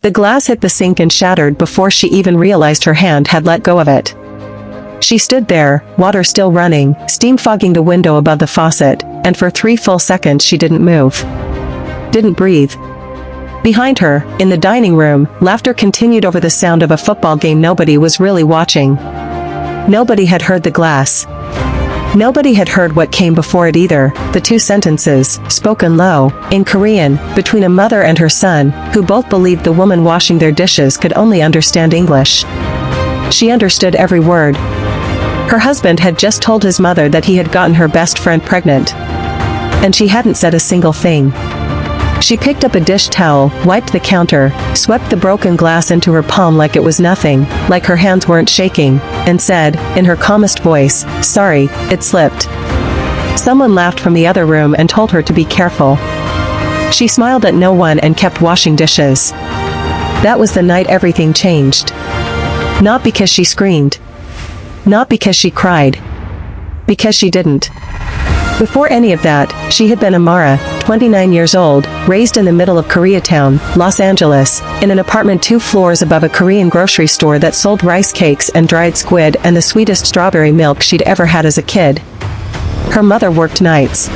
The glass hit the sink and shattered before she even realized her hand had let go of it. She stood there, water still running, steam fogging the window above the faucet, and for 3 full seconds she didn't move. Didn't breathe. Behind her, in the dining room, laughter continued over the sound of a football game nobody was really watching. Nobody had heard the glass. Nobody had heard what came before it either, the 2 sentences, spoken low, in Korean, between a mother and her son, who both believed the woman washing their dishes could only understand English. She understood every word. Her husband had just told his mother that he had gotten her best friend pregnant. And she hadn't said a single thing. She picked up a dish towel, wiped the counter, swept the broken glass into her palm like it was nothing, like her hands weren't shaking, and said, in her calmest voice, "Sorry, it slipped." Someone laughed from the other room and told her to be careful. She smiled at no one and kept washing dishes. That was the night everything changed. Not because she screamed. Not because she cried. Because she didn't. Before any of that, she had been Amara, 29 years old, raised in the middle of Koreatown, Los Angeles, in an apartment 2 floors above a Korean grocery store that sold rice cakes and dried squid and the sweetest strawberry milk she'd ever had as a kid. Her mother worked nights.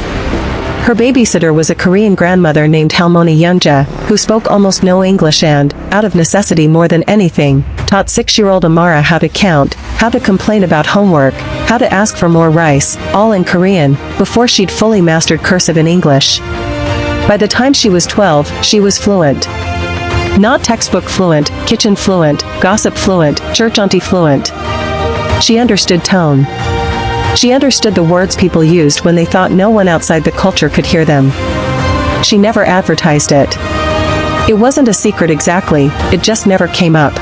Her babysitter was a Korean grandmother named Halmoni Youngja, who spoke almost no English and, out of necessity more than anything, taught 6-year-old Amara how to count, how to complain about homework, how to ask for more rice, all in Korean, before she'd fully mastered cursive in English. By the time she was 12, she was fluent. Not textbook fluent, kitchen fluent, gossip fluent, church auntie fluent. She understood tone. She understood the words people used when they thought no one outside the culture could hear them. She never advertised it. It wasn't a secret exactly, it just never came up.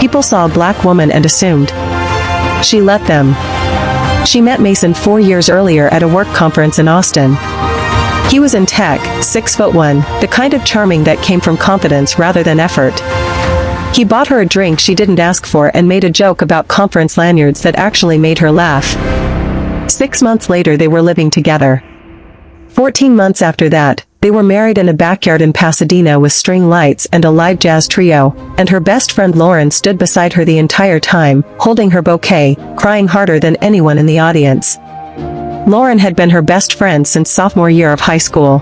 People saw a black woman and assumed. She let them. She met Mason 4 years earlier at a work conference in Austin. He was in tech, 6'1", the kind of charming that came from confidence rather than effort. He bought her a drink she didn't ask for and made a joke about conference lanyards that actually made her laugh. 6 months later they were living together. 14 months after that, they were married in a backyard in Pasadena with string lights and a live jazz trio, and her best friend Lauren stood beside her the entire time, holding her bouquet, crying harder than anyone in the audience. Lauren had been her best friend since sophomore year of high school.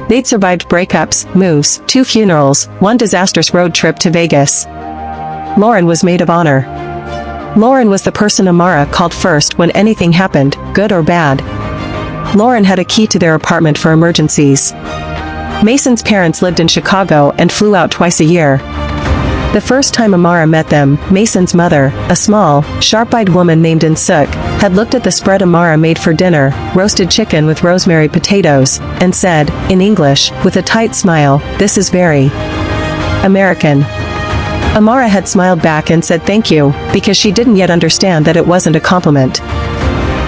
They'd survived breakups, moves, 2 funerals, 1 disastrous road trip to Vegas. Lauren was maid of honor. Lauren was the person Amara called first when anything happened, good or bad. Lauren had a key to their apartment for emergencies. Mason's parents lived in Chicago and flew out twice a year. The first time Amara met them, Mason's mother, a small, sharp-eyed woman named In-suk, had looked at the spread Amara made for dinner, roasted chicken with rosemary potatoes, and said, in English, with a tight smile, "This is very American." Amara had smiled back and said thank you, because she didn't yet understand that it wasn't a compliment.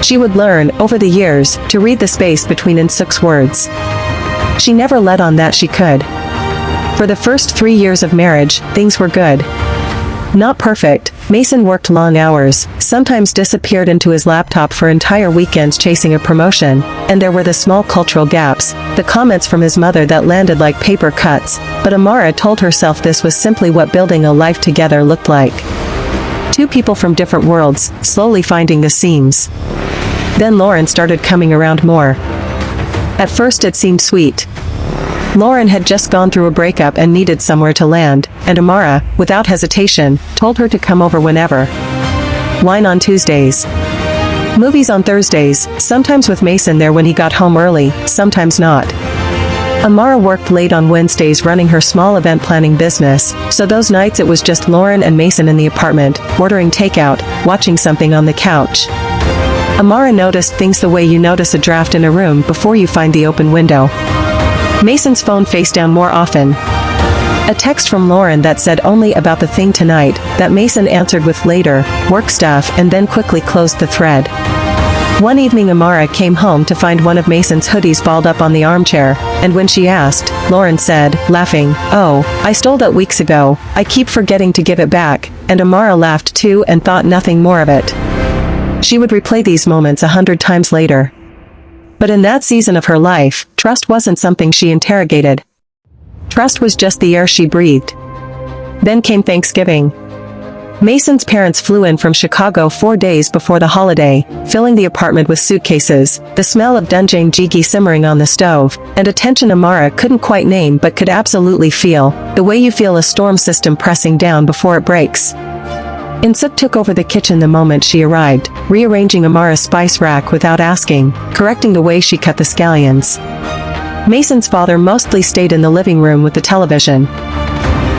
She would learn, over the years, to read the space between In-suk's words. She never let on that she could. For the first 3 years of marriage, things were good. Not perfect. Mason worked long hours, sometimes disappeared into his laptop for entire weekends chasing a promotion, and there were the small cultural gaps, the comments from his mother that landed like paper cuts, but Amara told herself this was simply what building a life together looked like. 2 people from different worlds, slowly finding the seams. Then Lauren started coming around more. At first it seemed sweet. Lauren had just gone through a breakup and needed somewhere to land, and Amara, without hesitation, told her to come over whenever. Wine on Tuesdays. Movies on Thursdays, sometimes with Mason there when he got home early, sometimes not. Amara worked late on Wednesdays running her small event planning business, so those nights it was just Lauren and Mason in the apartment, ordering takeout, watching something on the couch. Amara noticed things the way you notice a draft in a room before you find the open window. Mason's phone face down more often. A text from Lauren that said only about the thing tonight, that Mason answered with later, work stuff, and then quickly closed the thread. One evening Amara came home to find one of Mason's hoodies balled up on the armchair, and when she asked, Lauren said, laughing, "Oh, I stole that weeks ago, I keep forgetting to give it back," and Amara laughed too and thought nothing more of it. She would replay these moments 100 times later. But in that season of her life, trust wasn't something she interrogated. Trust was just the air she breathed. Then came Thanksgiving. Mason's parents flew in from Chicago 4 days before the holiday, filling the apartment with suitcases, the smell of doenjang jjigae simmering on the stove, and a tension Amara couldn't quite name but could absolutely feel, the way you feel a storm system pressing down before it breaks. Insuk took over the kitchen the moment she arrived, rearranging Amara's spice rack without asking, correcting the way she cut the scallions. Mason's father mostly stayed in the living room with the television.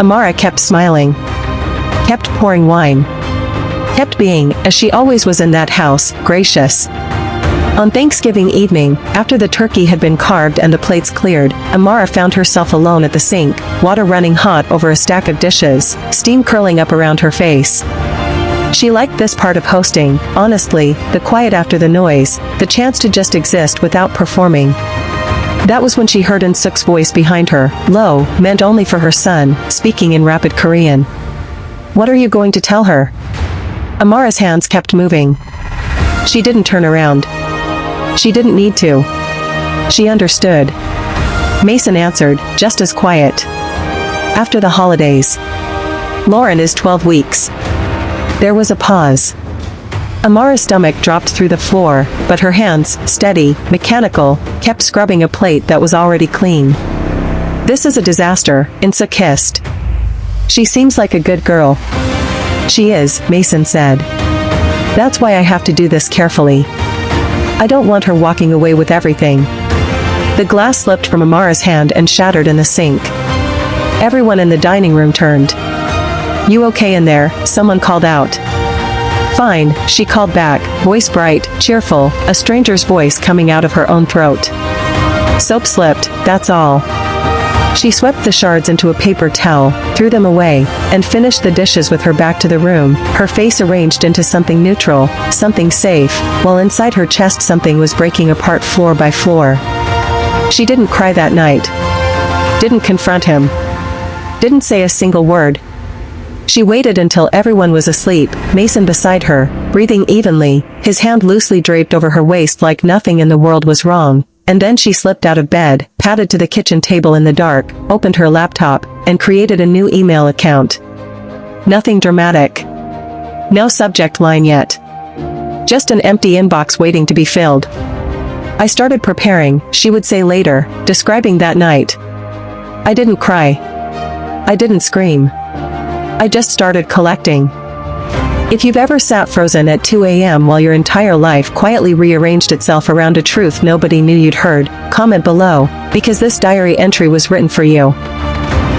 Amara kept smiling. Kept pouring wine. Kept being, as she always was in that house, gracious. On Thanksgiving evening, after the turkey had been carved and the plates cleared, Amara found herself alone at the sink, water running hot over a stack of dishes, steam curling up around her face. She liked this part of hosting, honestly, the quiet after the noise, the chance to just exist without performing. That was when she heard Insuk's voice behind her, low, meant only for her son, speaking in rapid Korean. What are you going to tell her? Amara's hands kept moving. She didn't turn around. She didn't need to. She understood. Mason answered, just as quiet. After the holidays. Lauren is 12 weeks. There was a pause. Amara's stomach dropped through the floor, but her hands, steady, mechanical, kept scrubbing a plate that was already clean. This is a disaster, Insuk hissed. She seems like a good girl. She is, Mason said. That's why I have to do this carefully. I don't want her walking away with everything. The glass slipped from Amara's hand and shattered in the sink. Everyone in the dining room turned. You okay in there? Someone called out. Fine, she called back, voice bright, cheerful, a stranger's voice coming out of her own throat. Soap slipped, that's all. She swept the shards into a paper towel, threw them away, and finished the dishes with her back to the room, her face arranged into something neutral, something safe, while inside her chest something was breaking apart floor by floor. She didn't cry that night. Didn't confront him. Didn't say a single word. She waited until everyone was asleep, Mason beside her, breathing evenly, his hand loosely draped over her waist like nothing in the world was wrong. And then she slipped out of bed, padded to the kitchen table in the dark, opened her laptop, and created a new email account. Nothing dramatic. No subject line yet. Just an empty inbox waiting to be filled. I started preparing, she would say later, describing that night. I didn't cry. I didn't scream. I just started collecting. If you've ever sat frozen at 2 a.m. while your entire life quietly rearranged itself around a truth nobody knew you'd heard, comment below, because this diary entry was written for you.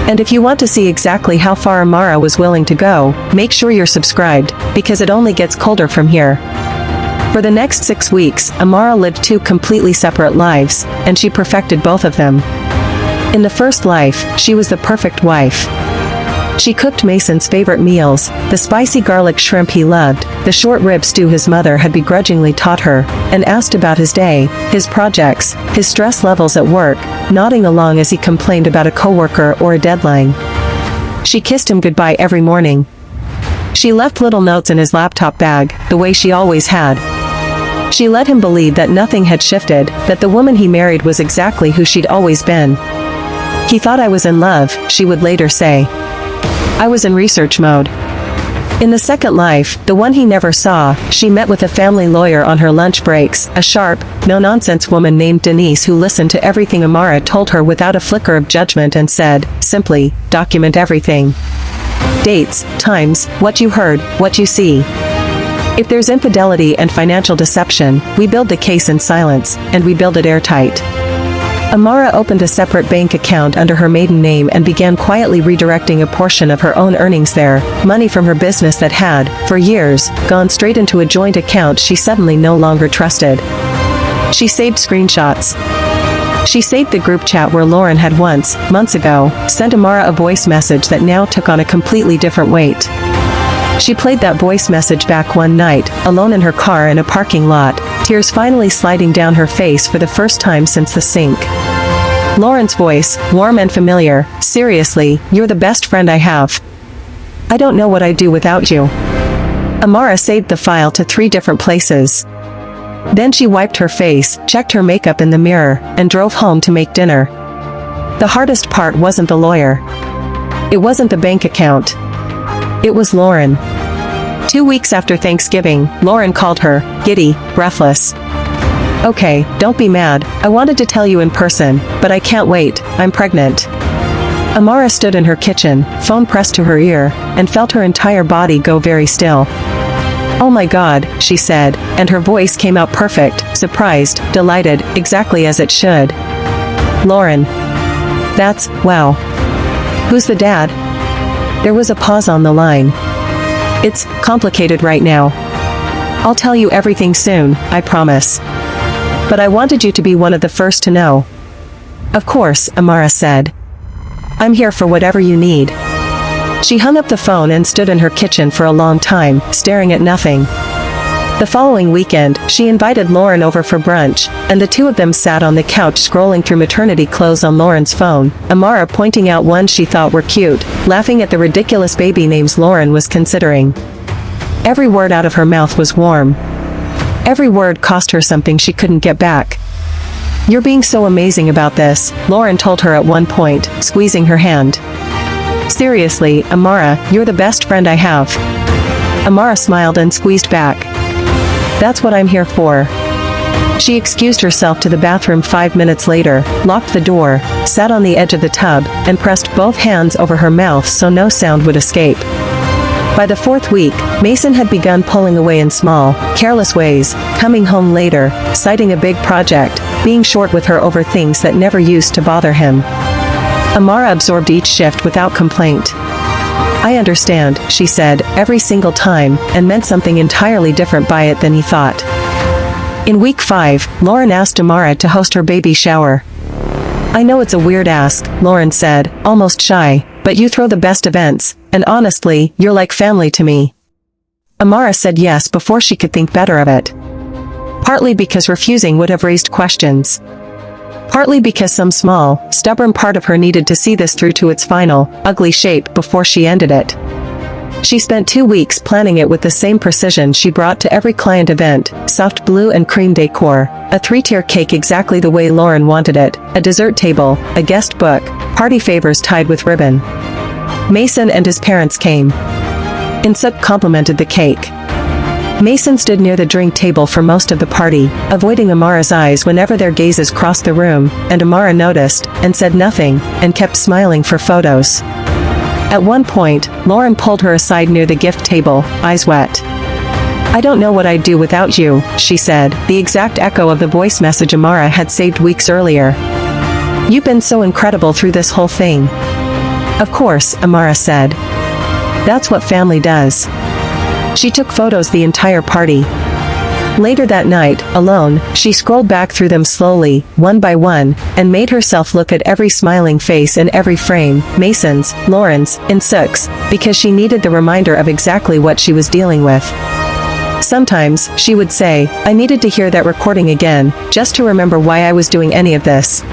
And if you want to see exactly how far Amara was willing to go, make sure you're subscribed, because it only gets colder from here. For the next 6 weeks, Amara lived 2 completely separate lives, and she perfected both of them. In the first life, she was the perfect wife. She cooked Mason's favorite meals, the spicy garlic shrimp he loved, the short rib stew his mother had begrudgingly taught her, and asked about his day, his projects, his stress levels at work, nodding along as he complained about a coworker or a deadline. She kissed him goodbye every morning. She left little notes in his laptop bag, the way she always had. She let him believe that nothing had shifted, that the woman he married was exactly who she'd always been. He thought I was in love, she would later say. I was in research mode. In the second life, the one he never saw, she met with a family lawyer on her lunch breaks, a sharp, no-nonsense woman named Denise who listened to everything Amara told her without a flicker of judgment and said, simply, document everything. Dates, times, what you heard, what you see. If there's infidelity and financial deception, we build the case in silence, and we build it airtight. Amara opened a separate bank account under her maiden name and began quietly redirecting a portion of her own earnings there, money from her business that had, for years, gone straight into a joint account she suddenly no longer trusted. She saved screenshots. She saved the group chat where Lauren had once, months ago, sent Amara a voice message that now took on a completely different weight. She played that voice message back one night, alone in her car in a parking lot, tears finally sliding down her face for the first time since the sink. Lauren's voice, warm and familiar, seriously, you're the best friend I have. I don't know what I'd do without you. Amara saved the file to 3 different places. Then she wiped her face, checked her makeup in the mirror, and drove home to make dinner. The hardest part wasn't the lawyer. It wasn't the bank account. It was Lauren. 2 weeks after Thanksgiving, Lauren called her, giddy, breathless. "Okay, don't be mad, I wanted to tell you in person, but I can't wait, I'm pregnant." Amara stood in her kitchen, phone pressed to her ear, and felt her entire body go very still. "Oh my God," she said, and her voice came out perfect, surprised, delighted, exactly as it should. "Lauren. That's, wow. Who's the dad?" There was a pause on the line. "It's complicated right now. I'll tell you everything soon, I promise. But I wanted you to be one of the first to know." "Of course," Amara said. "I'm here for whatever you need." She hung up the phone and stood in her kitchen for a long time, staring at nothing. The following weekend, she invited Lauren over for brunch, and the two of them sat on the couch scrolling through maternity clothes on Lauren's phone, Amara pointing out ones she thought were cute, laughing at the ridiculous baby names Lauren was considering. Every word out of her mouth was warm. Every word cost her something she couldn't get back. "You're being so amazing about this," Lauren told her at one point, squeezing her hand. "Seriously, Amara, you're the best friend I have." Amara smiled and squeezed back. "That's what I'm here for." She excused herself to the bathroom 5 minutes later, locked the door, sat on the edge of the tub, and pressed both hands over her mouth so no sound would escape. By the 4th week, Mason had begun pulling away in small, careless ways, coming home later, citing a big project, being short with her over things that never used to bother him. Amara absorbed each shift without complaint. "I understand," she said, every single time, and meant something entirely different by it than he thought. In week 5, Lauren asked Amara to host her baby shower. "I know it's a weird ask," Lauren said, almost shy, "but you throw the best events, and honestly, you're like family to me." Amara said yes before she could think better of it. Partly because refusing would have raised questions. Partly because some small, stubborn part of her needed to see this through to its final, ugly shape before she ended it. She spent 2 weeks planning it with the same precision she brought to every client event, soft blue and cream decor, a 3-tier cake exactly the way Lauren wanted it, a dessert table, a guest book, party favors tied with ribbon. Mason and his parents came. Insuk complimented the cake. Mason stood near the drink table for most of the party, avoiding Amara's eyes whenever their gazes crossed the room, and Amara noticed, and said nothing, and kept smiling for photos. At one point, Lauren pulled her aside near the gift table, eyes wet. "I don't know what I'd do without you," she said, the exact echo of the voice message Amara had saved weeks earlier. "You've been so incredible through this whole thing." "Of course," Amara said. "That's what family does." She took photos the entire party. Later that night, alone, she scrolled back through them slowly, one by one, and made herself look at every smiling face in every frame, Mason's, Lauren's, Insuk's, because she needed the reminder of exactly what she was dealing with. Sometimes, she would say, "I needed to hear that recording again, just to remember why I was doing any of this."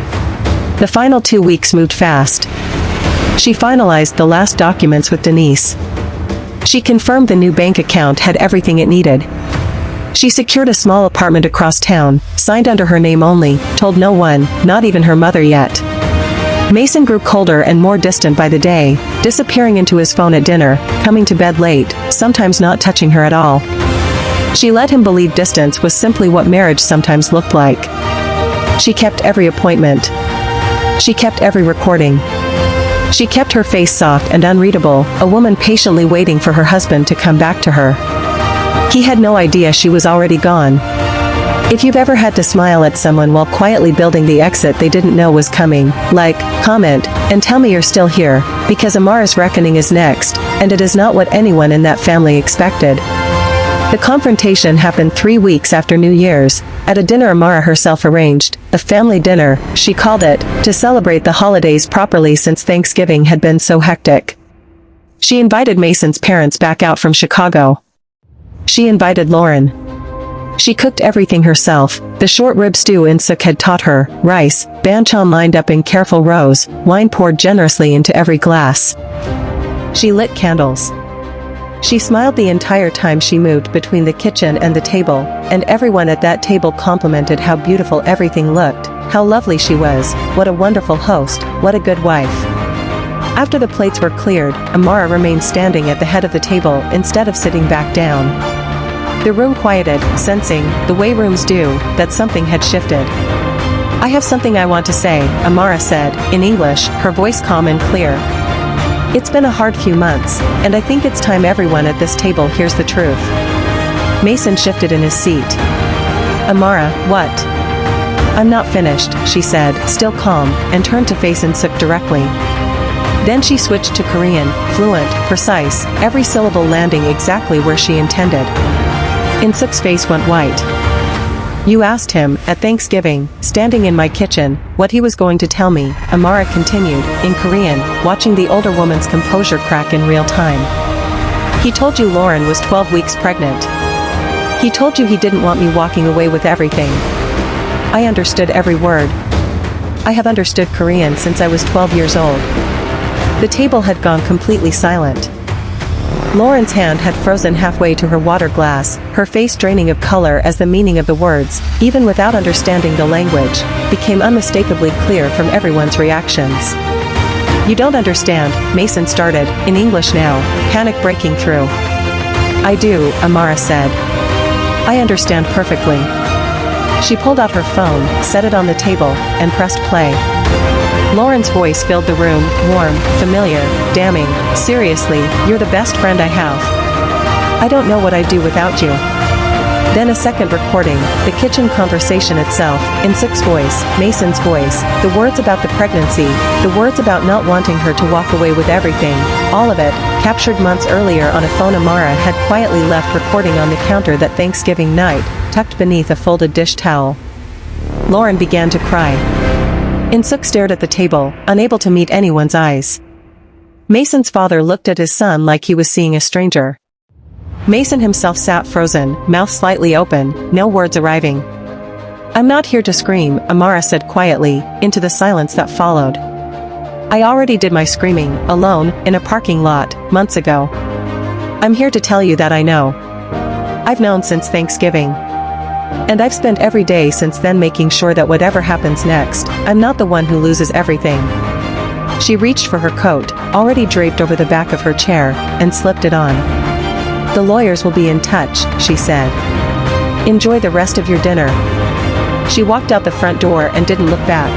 The final 2 weeks moved fast. She finalized the last documents with Denise. She confirmed the new bank account had everything it needed. She secured a small apartment across town, signed under her name only, told no one, not even her mother yet. Mason grew colder and more distant by the day, disappearing into his phone at dinner, coming to bed late, sometimes not touching her at all. She let him believe distance was simply what marriage sometimes looked like. She kept every appointment. She kept every recording. She kept her face soft and unreadable, a woman patiently waiting for her husband to come back to her. He had no idea she was already gone. If you've ever had to smile at someone while quietly building the exit they didn't know was coming, like, comment, and tell me you're still here, because Amara's reckoning is next, and it is not what anyone in that family expected. The confrontation happened 3 weeks after New Year's, at a dinner Amara herself arranged, a family dinner, she called it, to celebrate the holidays properly since Thanksgiving had been so hectic. She invited Mason's parents back out from Chicago. She invited Lauren. She cooked everything herself, the short rib stew Insuk had taught her, rice, banchan lined up in careful rows, wine poured generously into every glass. She lit candles. She smiled the entire time she moved between the kitchen and the table, and everyone at that table complimented how beautiful everything looked, How lovely she was, what a wonderful host, what a good wife. After the plates were cleared, Amara remained standing at the head of the table instead of sitting back down. The room quieted, sensing, the way rooms do, that something had shifted. I have something I want to say, Amara said, in English, her voice calm and clear. It's been a hard few months, and I think it's time everyone at this table hears the truth. Mason shifted in his seat. Amara, what? I'm not finished, she said, still calm, and turned to face In-suk directly. Then she switched to Korean, fluent, precise, every syllable landing exactly where she intended. In-suk's face went white. You asked him, at Thanksgiving, standing in my kitchen, what he was going to tell me, Amara continued, in Korean, watching the older woman's composure crack in real time. He told you Lauren was 12 weeks pregnant. He told you he didn't want me walking away with everything. I understood every word. I have understood Korean since I was 12 years old. The table had gone completely silent. Lauren's hand had frozen halfway to her water glass, her face draining of color as the meaning of the words, even without understanding the language, became unmistakably clear from everyone's reactions. You don't understand, Mason started, in English now, panic breaking through. I do, Amara said. I understand perfectly. She pulled out her phone, set it on the table, and pressed play. Lauren's voice filled the room, warm, familiar, damning. Seriously, you're the best friend I have. I don't know what I'd do without you. Then a second recording, the kitchen conversation itself, In-suk's voice, Mason's voice, the words about the pregnancy, the words about not wanting her to walk away with everything, all of it, captured months earlier on a phone Amara had quietly left recording on the counter that Thanksgiving night, tucked beneath a folded dish towel. Lauren began to cry. In-suk stared at the table, unable to meet anyone's eyes. Mason's father looked at his son like he was seeing a stranger. Mason himself sat frozen, mouth slightly open, no words arriving. I'm not here to scream, Amara said quietly, into the silence that followed. I already did my screaming, alone, in a parking lot, months ago. I'm here to tell you that I know. I've known since Thanksgiving. And I've spent every day since then making sure that whatever happens next, I'm not the one who loses everything. She reached for her coat, already draped over the back of her chair, and slipped it on. The lawyers will be in touch, she said. Enjoy the rest of your dinner. She walked out the front door and didn't look back.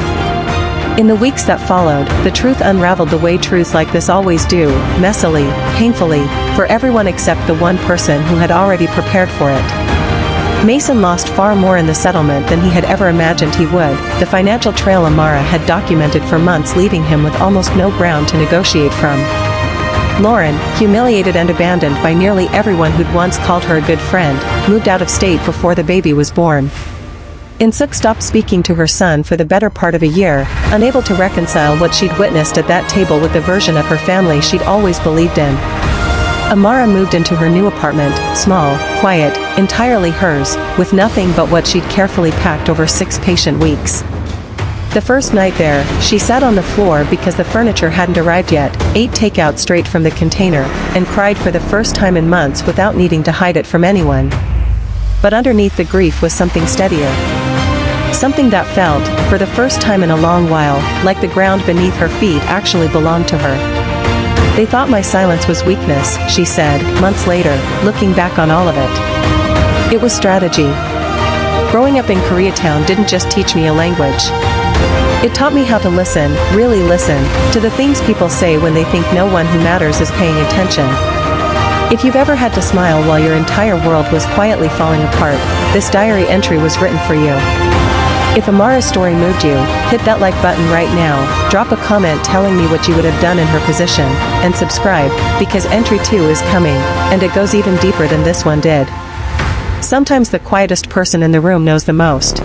In the weeks that followed, the truth unraveled the way truths like this always do, messily, painfully, for everyone except the one person who had already prepared for it. Mason lost far more in the settlement than he had ever imagined he would. The financial trail Amara had documented for months, leaving him with almost no ground to negotiate from. Lauren, humiliated and abandoned by nearly everyone who'd once called her a good friend, moved out of state before the baby was born. In-suk stopped speaking to her son for the better part of a year, unable to reconcile what she'd witnessed at that table with the version of her family she'd always believed in. Amara moved into her new apartment, small, quiet, entirely hers, with nothing but what she'd carefully packed over 6 patient weeks. The first night there, she sat on the floor because the furniture hadn't arrived yet, ate takeout straight from the container, and cried for the first time in months without needing to hide it from anyone. But underneath the grief was something steadier. Something that felt, for the first time in a long while, like the ground beneath her feet actually belonged to her. They thought my silence was weakness, she said, months later, looking back on all of it. It was strategy. Growing up in Koreatown didn't just teach me a language. It taught me how to listen, really listen, to the things people say when they think no one who matters is paying attention. If you've ever had to smile while your entire world was quietly falling apart, this diary entry was written for you. If Amara's story moved you, hit that like button right now, drop a comment telling me what you would have done in her position, and subscribe, because entry 2 is coming, and it goes even deeper than this one did. Sometimes the quietest person in the room knows the most.